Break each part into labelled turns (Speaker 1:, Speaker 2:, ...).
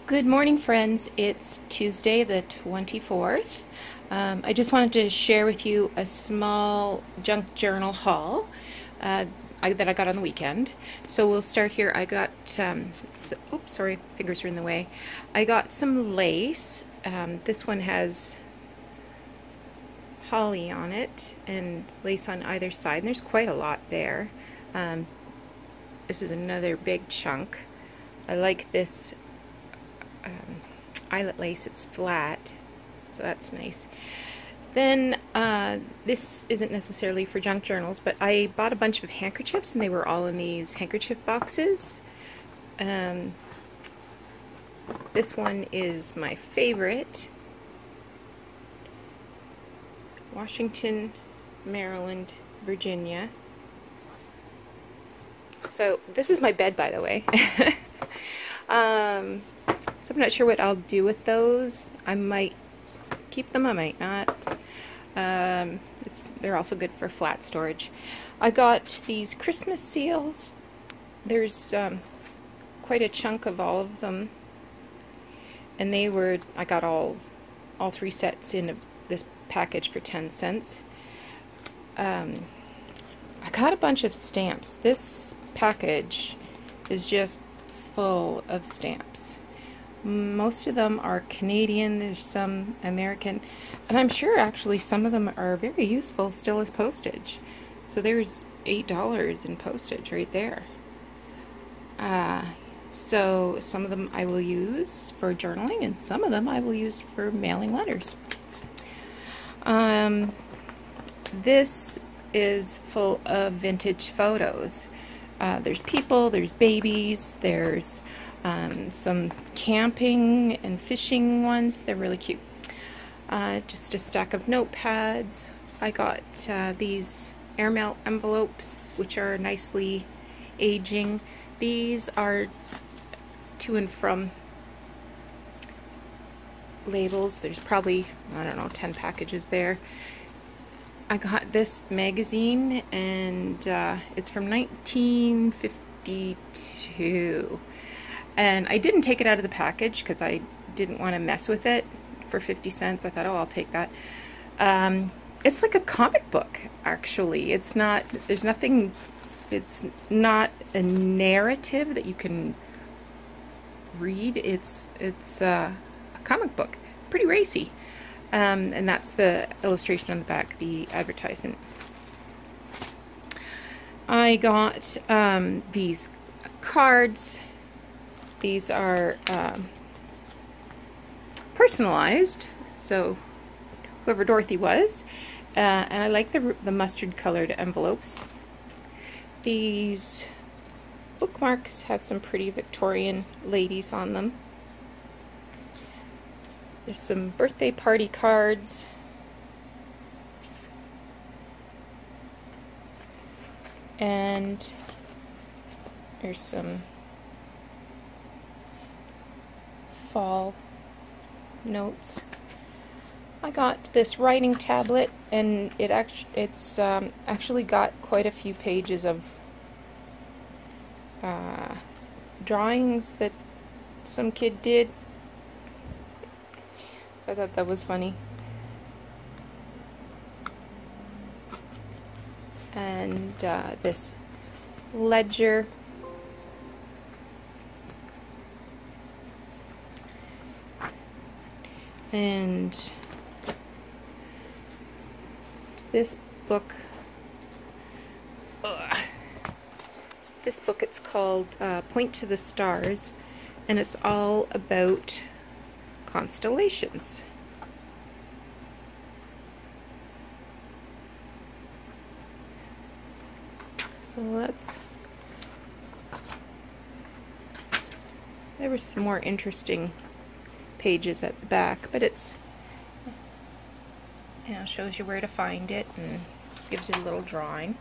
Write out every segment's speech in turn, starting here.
Speaker 1: Good morning, friends. It's Tuesday the 24th. I just wanted to share with you a small junk journal haul that I got on the weekend. So we'll start here. I got, oops, sorry, fingers are in the way. I got some lace. This one has holly on it and lace on either side, and there's quite a lot there. This is another big chunk. I like this eyelet lace. It's flat, so that's nice. Then this isn't necessarily for junk journals, but I bought a bunch of handkerchiefs and they were all in these handkerchief boxes. This one is my favorite. Washington, Maryland, Virginia. So this is my bed, by the way. So I'm not sure what I'll do with those. I might keep them, I might not. They're also good for flat storage. I got these Christmas seals. There's quite a chunk of all of them, and I got all three sets in this package for 10 cents. I got a bunch of stamps. This package is just full of stamps. Most of them are Canadian, there's some American, and I'm sure actually some of them are very useful still as postage. So there's $8 in postage right there. So some of them I will use for journaling, and some of them I will use for mailing letters. This is full of vintage photos. There's people, there's babies, there's some camping and fishing ones. They're really cute. Just a stack of notepads. I got these airmail envelopes, which are nicely aging. These are to and from labels. There's probably, I don't know, 10 packages there. I got this magazine, and it's from 1952. And I didn't take it out of the package because I didn't want to mess with it for 50 cents. I thought, oh, I'll take that. It's like a comic book, actually. It's not a narrative that you can read. It's a comic book. Pretty racy. And that's the illustration on the back, the advertisement. I got these cards. These are personalized, so whoever Dorothy was, and I like the mustard colored envelopes. These bookmarks have some pretty Victorian ladies on them. There's some birthday party cards. And there's some fall notes. I got this writing tablet, and it's actually got quite a few pages of drawings that some kid did. I thought that was funny. And this ledger. And this book, it's called Point to the Stars, and it's all about constellations. So there was some more interesting pages at the back, but it's, shows you where to find it and gives you a little drawing.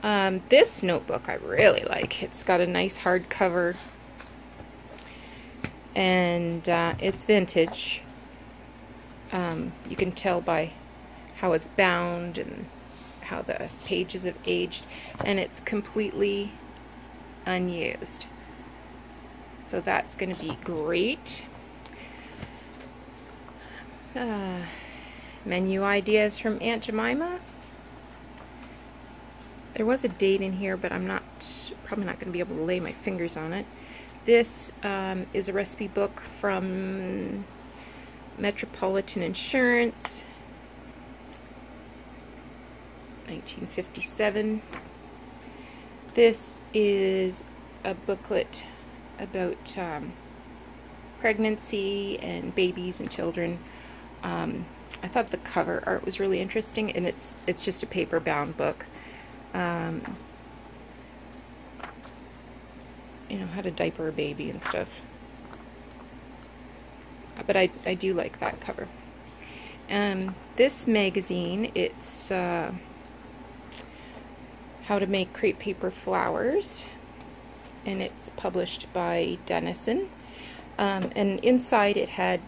Speaker 1: This notebook I really like. It's got a nice hardcover, and it's vintage. You can tell by how it's bound and how the pages have aged, and it's completely unused. So that's going to be great. Menu ideas from Aunt Jemima. There was a date in here, but I'm probably not going to be able to lay my fingers on it. This is a recipe book from Metropolitan Insurance, 1957. This is a booklet about pregnancy and babies and children. I thought the cover art was really interesting, and it's just a paper-bound book. You know, how to diaper a baby and stuff. But I do like that cover. This magazine, it's how to make crepe paper flowers, and it's published by Dennison. And inside it had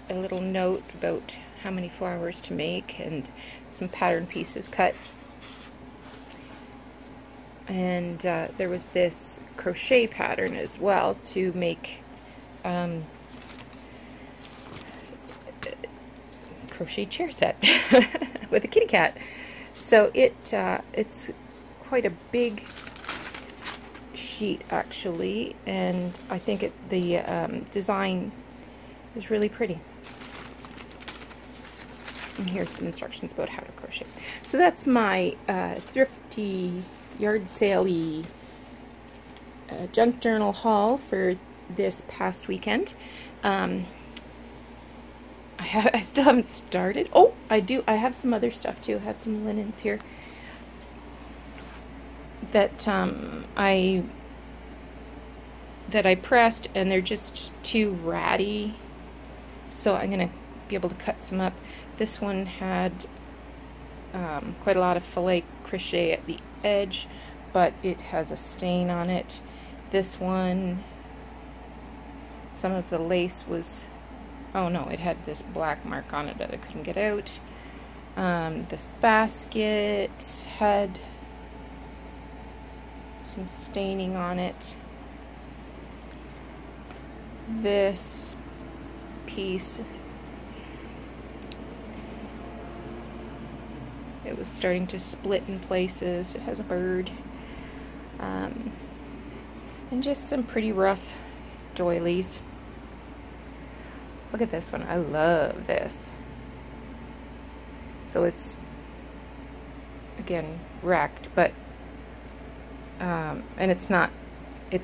Speaker 1: a little note about how many flowers to make and some pattern pieces cut. And there was this crochet pattern as well to make crochet chair set with a kitty cat. So it's quite a big sheet actually, and I think the design is really pretty. And here's some instructions about how to crochet. So that's my thrifty yard sale-y junk journal haul for this past weekend. I still haven't started. Oh, I have some other stuff too. I have some linens here that I pressed, and they're just too ratty, so I'm gonna be able to cut some up. This one had quite a lot of filet crochet at the edge, but it has a stain on it. This one, some of the lace was, oh no, it had this black mark on it that I couldn't get out. This basket had some staining on it. This piece, it was starting to split in places. It has a bird. And just some pretty rough doilies. Look at this one. I love this. So it's, again, racked, but, and it's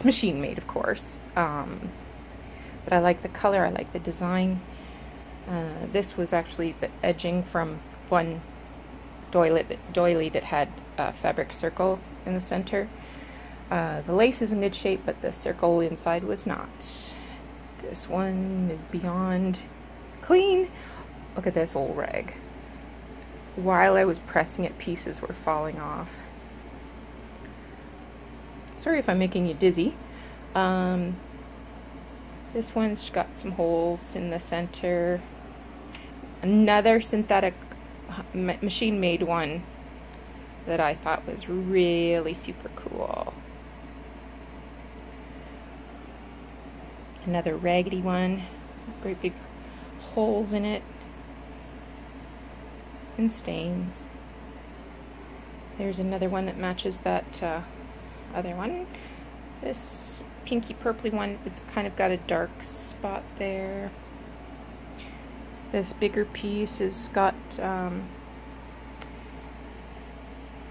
Speaker 1: machine made, of course. But I like the color, I like the design. This was actually the edging from one doily that had a fabric circle in the center. The lace is in good shape, but the circle inside was not. This one is beyond clean. Look at this old rag. While I was pressing it, pieces were falling off. Sorry if I'm making you dizzy. This one's got some holes in the center. Another synthetic machine-made one that I thought was really super cool. Another raggedy one, great big holes in it and stains. There's another one that matches that other one. This pinky purpley one, it's kind of got a dark spot there. This bigger piece has got,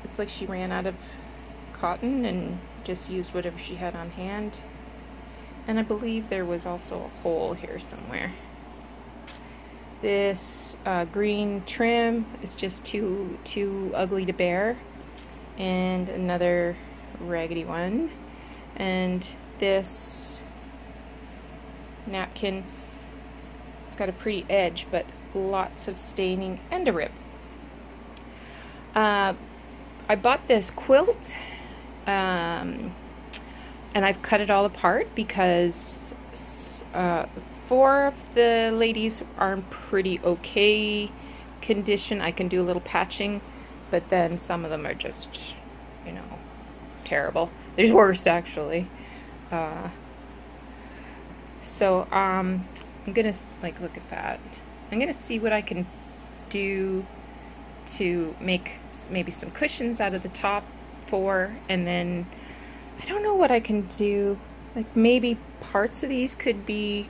Speaker 1: it's like she ran out of cotton and just used whatever she had on hand. And I believe there was also a hole here somewhere. This green trim is just too ugly to bear. And another raggedy one. And this napkin, it's got a pretty edge, but lots of staining and a rip. I bought this quilt, and I've cut it all apart because 4 of the ladies are in pretty okay condition. I can do a little patching, but then some of them are just, you know, terrible. There's worse, actually. So I'm gonna like look at that. I'm gonna see what I can do to make maybe some cushions out of the top for, and then I don't know what I can do. Like maybe parts of these could be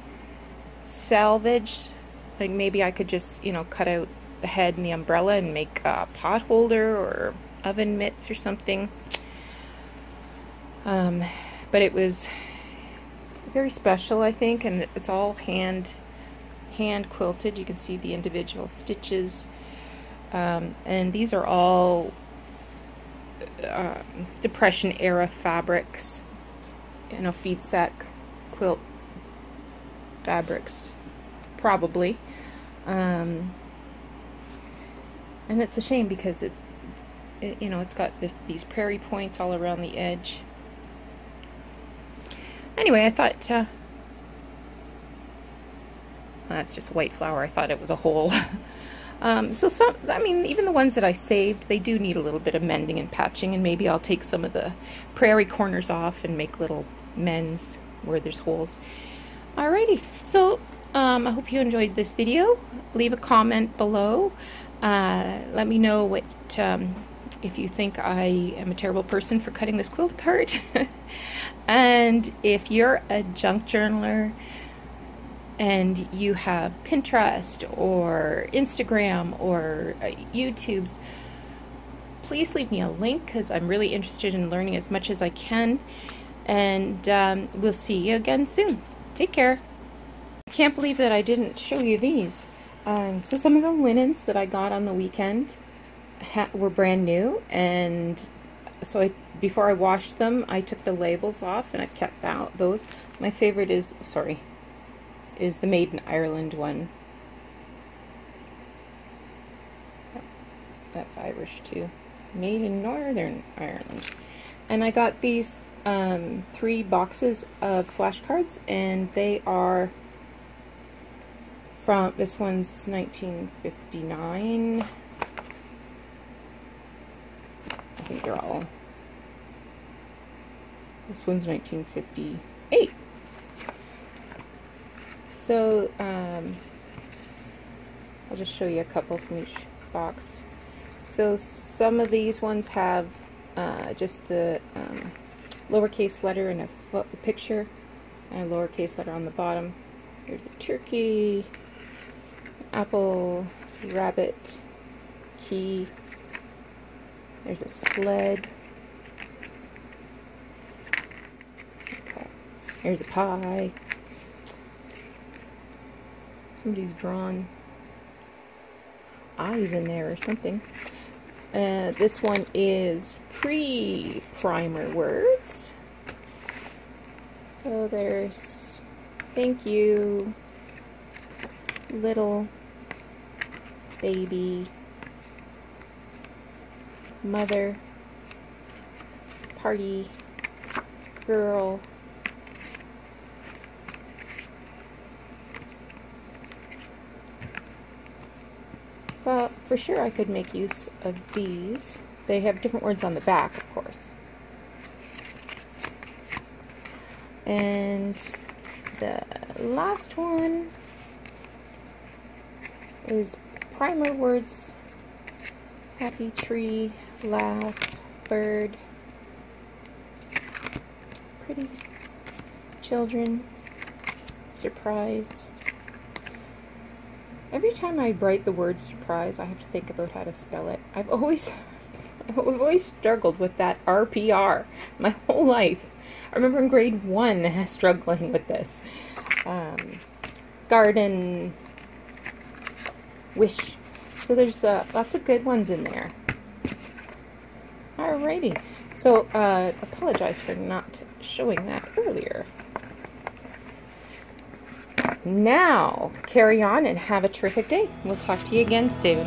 Speaker 1: salvaged. Like maybe I could just, you know, cut out the head and the umbrella and make a pot holder or oven mitts or something. But it was very special, I think, and it's all hand quilted. You can see the individual stitches, and these are all Depression era fabrics, you know, feed sack quilt fabrics, probably. And it's a shame because you know, it's got these prairie points all around the edge. Anyway, I thought that's just a white flower. I thought it was a hole. So some, I mean, even the ones that I saved, they do need a little bit of mending and patching, and maybe I'll take some of the prairie corners off and make little mends where there's holes. Alrighty, so I hope you enjoyed this video. Leave a comment below. Let me know what if you think I am a terrible person for cutting this quilt apart. And if you're a junk journaler and you have Pinterest or Instagram or YouTube's, please leave me a link because I'm really interested in learning as much as I can. And we'll see you again soon. Take care. I can't believe that I didn't show you these. So some of the linens that I got on the weekend were brand new, and so before I washed them, I took the labels off and I've kept those. My favorite is the Made in Ireland one. That's Irish too. Made in Northern Ireland. And I got these 3 boxes of flashcards, and they are from, this one's 1959. I think they're all. This one's 1958. So I'll just show you a couple from each box. So some of these ones have just the lowercase letter and a picture and a lowercase letter on the bottom. Here's a turkey, apple, rabbit, key. There's a sled. Here's a pie. Somebody's drawn eyes in there or something. This one is pre-primer words. So there's thank you, little, baby, mother, party, girl, so for sure I could make use of these. They have different words on the back, of course. And the last one is primer words. Happy tree, laugh, bird, pretty, children, surprise. Every time I write the word surprise, I have to think about how to spell it. I've always struggled with that RPR my whole life. I remember in grade 1 struggling with this. Garden, wish. So there's lots of good ones in there. Alrighty. So apologize for not showing that earlier. Now, carry on and have a terrific day. We'll talk to you again soon.